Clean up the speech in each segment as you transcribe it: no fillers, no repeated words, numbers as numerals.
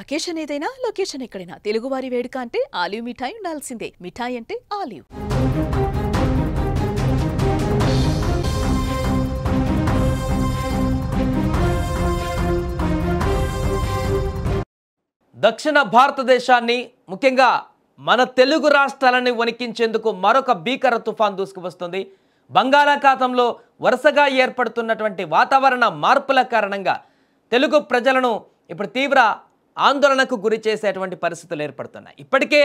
Occasion ఏదైనా location ఎక్కడైనా తెలుగువారి వేడుక అంటే ఆలివ్ మిఠాయి ఉండాల్సిందే. మిఠాయి అంటే ఆలివ్. దక్షిణ భారతదేశాన్ని ముఖ్యంగా మన తెలుగు రాష్ట్రాలని వణికించేందుకు మరొక భీకర తుఫాన్ దూసుకువస్తుంది. బంగాళాఖాతంలో వరుసగా ఏర్పడుతున్నటువంటి వాతావరణ మార్పుల కారణంగా తెలుగు ప్రజలను ఇప్పుడు తీవ్ర ఆందోళనకు గురి చేసేటువంటి పరిస్థితులు ఏర్పడుతున్నాయి. ఇప్పటికే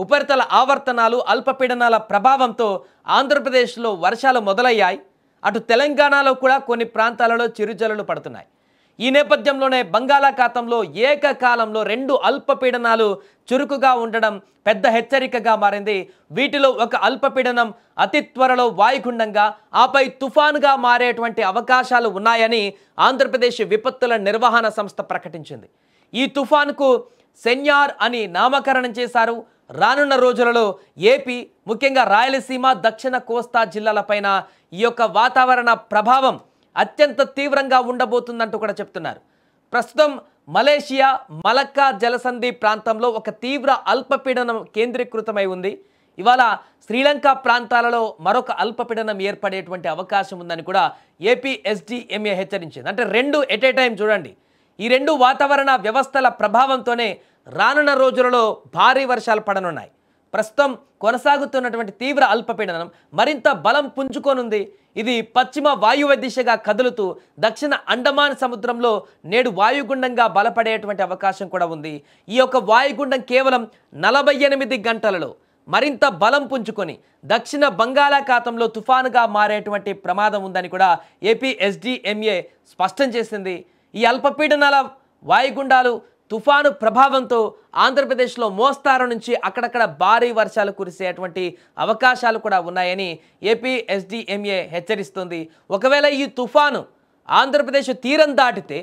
ఉపరితల ఆవర్తనాలు అల్పపీడనాల ప్రభావంతో ఆంధ్రప్రదేశ్లో వర్షాలు మొదలయ్యాయి. అటు తెలంగాణలో కూడా కొన్ని ప్రాంతాలలో చిరుజల్లులు పడుతున్నాయి. ఈ నేపథ్యంలోనే బంగాళాఖాతంలో ఏకకాలంలో 2 అల్పపీడనాలు చురుకుగా ఉండడం పెద్ద హెచ్చరికగా మారింది. వీటిలో ఒక అల్పపీడనం అతి త్వరలో వాయుగుండంగా ఆపై తుఫానుగా మారేటువంటి అవకాశాలు ఉన్నాయని ఆంధ్రప్రదేశ్ విపత్తుల నిర్వహణ సంస్థ ప్రకటించింది. ఈ తుఫానుకు సెన్యార్ అని నామకరణం చేశారు. రానున్న రోజులలో ఏపీ ముఖ్యంగా రాయలసీమ దక్షిణ కోస్తా జిల్లాలపైన ఈ యొక్క వాతావరణ ప్రభావం అత్యంత తీవ్రంగా ఉండబోతుందంటూ కూడా చెప్తున్నారు. ప్రస్తుతం మలేషియా మలక్కా జలసంధి ప్రాంతంలో ఒక తీవ్ర అల్పపీడనం కేంద్రీకృతమై ఉంది. ఇవాళ శ్రీలంక ప్రాంతాలలో మరొక అల్పపీడనం ఏర్పడేటువంటి అవకాశం ఉందని కూడా ఏపీ ఎస్డిఎంఏ హెచ్చరించింది. అంటే 2 ఎట్ ఏ టైం చూడండి. ఈ 2 వాతావరణ వ్యవస్థల ప్రభావంతోనే రానున్న రోజులలో భారీ వర్షాలు పడనున్నాయి. ప్రస్తుతం కొనసాగుతున్నటువంటి తీవ్ర అల్పపీడనం మరింత బలం పుంజుకోనుంది. ఇది పశ్చిమ వాయువ్య దిశగా కదులుతూ దక్షిణ అండమాన్ సముద్రంలో నేడు వాయుగుండంగా బలపడేటువంటి అవకాశం కూడా ఉంది. ఈ యొక్క వాయుగుండం కేవలం 48 గంటలలో మరింత బలం పుంజుకొని దక్షిణ బంగాళాఖాతంలో తుఫానుగా మారేటువంటి ప్రమాదం ఉందని కూడా ఏపీ ఎస్డిఎంఏ స్పష్టం చేసింది. ఈ అల్పపీడనాల వాయుగుండాలు తుఫాను ప్రభావంతో ఆంధ్రప్రదేశ్లో మోస్తారు నుంచి అక్కడక్కడ భారీ వర్షాలు కురిసేటువంటి అవకాశాలు కూడా ఉన్నాయని ఏపీ ఎస్డిఎంఏ హెచ్చరిస్తుంది. ఒకవేళ ఈ తుఫాను ఆంధ్రప్రదేశ్ తీరం దాటితే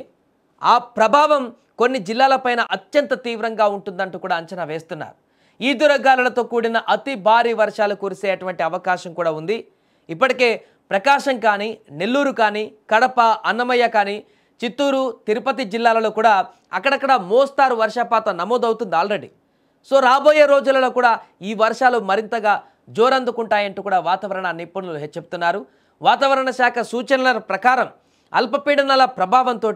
ఆ ప్రభావం కొన్ని జిల్లాలపైన అత్యంత తీవ్రంగా ఉంటుందంటూ కూడా అంచనా వేస్తున్నారు. ఈదురుగాలులతో కూడిన అతి భారీ వర్షాలు కురిసేటువంటి అవకాశం కూడా ఉంది. ఇప్పటికే ప్రకాశం కానీ నెల్లూరు కానీ కడప అన్నమయ్య కానీ చిత్తూరు తిరుపతి జిల్లాలలో కూడా అక్కడక్కడ మోస్తారు వర్షపాతం నమోదవుతుంది ఆల్రెడీ. సో రాబోయే రోజులలో కూడా ఈ వర్షాలు మరింతగా జోరందుకుంటాయంటూ కూడా వాతావరణ నిపుణులు చెప్తున్నారు. వాతావరణ శాఖ సూచనల ప్రకారం అల్పపీడనాల ప్రభావంతో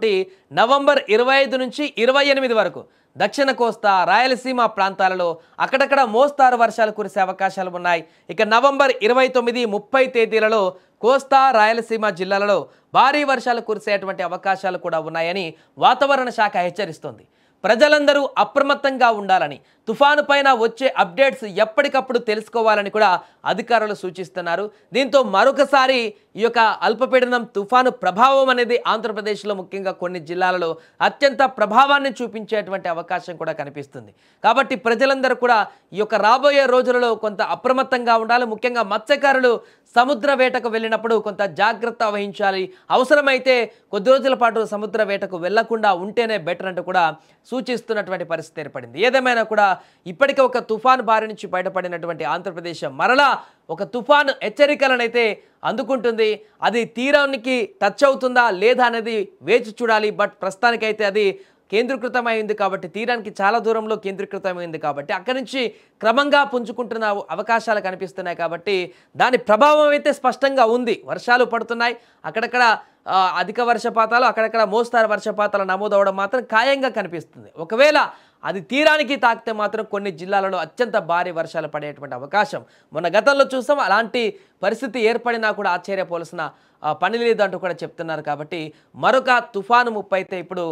నవంబర్ 25 నుంచి 28 వరకు దక్షిణ కోస్తా రాయలసీమ ప్రాంతాలలో అక్కడక్కడ మోస్తారు వర్షాలు కురిసే అవకాశాలు ఉన్నాయి. ఇక నవంబర్ 29, 30 తేదీలలో కోస్తా రాయలసీమ జిల్లాలలో భారీ వర్షాలు కురిసేటువంటి అవకాశాలు కూడా ఉన్నాయని వాతావరణ శాఖ హెచ్చరిస్తోంది. ప్రజలందరూ అప్రమత్తంగా ఉండాలని, తుఫాను పైన వచ్చే అప్డేట్స్ ఎప్పటికప్పుడు తెలుసుకోవాలని కూడా అధికారులు సూచిస్తున్నారు. దీంతో మరొకసారి ఈ యొక్క అల్పపీడనం తుఫాను ప్రభావం అనేది ఆంధ్రప్రదేశ్లో ముఖ్యంగా కొన్ని జిల్లాలలో అత్యంత ప్రభావాన్ని చూపించేటువంటి అవకాశం కూడా కనిపిస్తుంది. కాబట్టి ప్రజలందరూ కూడా ఈ యొక్క రాబోయే రోజులలో కొంత అప్రమత్తంగా ఉండాలి. ముఖ్యంగా మత్స్యకారులు సముద్ర వేటకు వెళ్ళినప్పుడు కొంత జాగ్రత్త వహించాలి. అవసరమైతే కొద్ది రోజుల పాటు సముద్ర వేటకు వెళ్లకుండా ఉంటేనే బెటర్ అంటూ కూడా సూచిస్తున్నటువంటి పరిస్థితి ఏర్పడింది. ఏదేమైనా కూడా ఇప్పటికే ఒక తుఫాను బారి నుంచి బయటపడినటువంటి ఆంధ్రప్రదేశ్ మరలా ఒక తుఫాను హెచ్చరికలనైతే అందుకుంటుంది. అది తీరానికి టచ్ అవుతుందా లేదా అనేది వేచి చూడాలి. బట్ ప్రస్తుతానికైతే అది కేంద్రీకృతమైంది కాబట్టి, తీరానికి చాలా దూరంలో కేంద్రీకృతమైంది కాబట్టి అక్కడి నుంచి క్రమంగా పుంజుకుంటున్న అవకాశాలు కనిపిస్తున్నాయి. కాబట్టి దాని ప్రభావం అయితే స్పష్టంగా ఉంది. వర్షాలు పడుతున్నాయి, అక్కడక్కడ అధిక వర్షపాతాలు, అక్కడక్కడ మోస్తారు వర్షపాతాలు నమోదవడం మాత్రం ఖాయంగా కనిపిస్తుంది. ఒకవేళ అది తీరానికి తాకితే మాత్రం కొన్ని జిల్లాలలో అత్యంత భారీ వర్షాలు పడేటువంటి అవకాశం మొన్న గతంలో చూసాం. అలాంటి పరిస్థితి ఏర్పడినా కూడా ఆశ్చర్యపోవాల్సిన పని లేదంటూ కూడా చెప్తున్నారు. కాబట్టి మరొక తుఫాను ముప్పు అయితే ఇప్పుడు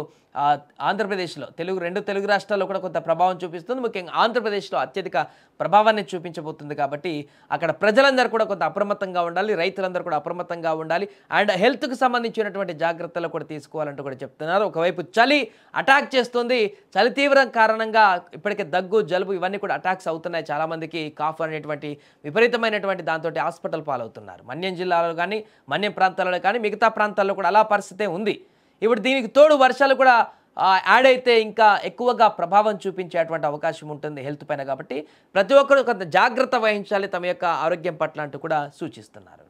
ఆంధ్రప్రదేశ్లో 2 తెలుగు రాష్ట్రాల్లో కూడా కొంత ప్రభావం చూపిస్తుంది. ముఖ్యంగా ఆంధ్రప్రదేశ్లో అత్యధిక ప్రభావాన్ని చూపించబోతుంది. కాబట్టి అక్కడ ప్రజలందరూ కూడా కొంత అప్రమత్తంగా ఉండాలి, రైతులందరూ కూడా అప్రమత్తంగా ఉండాలి. అండ్ హెల్త్కి సంబంధించినటువంటి జాగ్రత్తలు కూడా తీసుకోవాలంటూ కూడా చెప్తున్నారు. ఒకవైపు చలి అటాక్ చేస్తుంది. చలి తీవ్రం కారణంగా ఇప్పటికే దగ్గు, జలుబు ఇవన్నీ కూడా అటాక్స్ అవుతున్నాయి. చాలామందికి కాఫ్ అనేటువంటి విపరీతమైనటువంటి దాంతో హాస్పిటల్ పాలవుతున్నారు. మన్యం జిల్లాలో కానీ, మన్యం ప్రాంతాలలో కానీ, మిగతా ప్రాంతాల్లో కూడా అలా పరిస్థితే ఉంది. ఇప్పుడు దీనికి తోడు వర్షాలు కూడా యాడ్ అయితే ఇంకా ఎక్కువగా ప్రభావం చూపించేటువంటి అవకాశం ఉంటుంది హెల్త్ పైన. కాబట్టి ప్రతి ఒక్కరు కొంత జాగ్రత్త వహించాలి తమ యొక్క ఆరోగ్యం పట్ల అంటూ కూడా సూచిస్తున్నారు.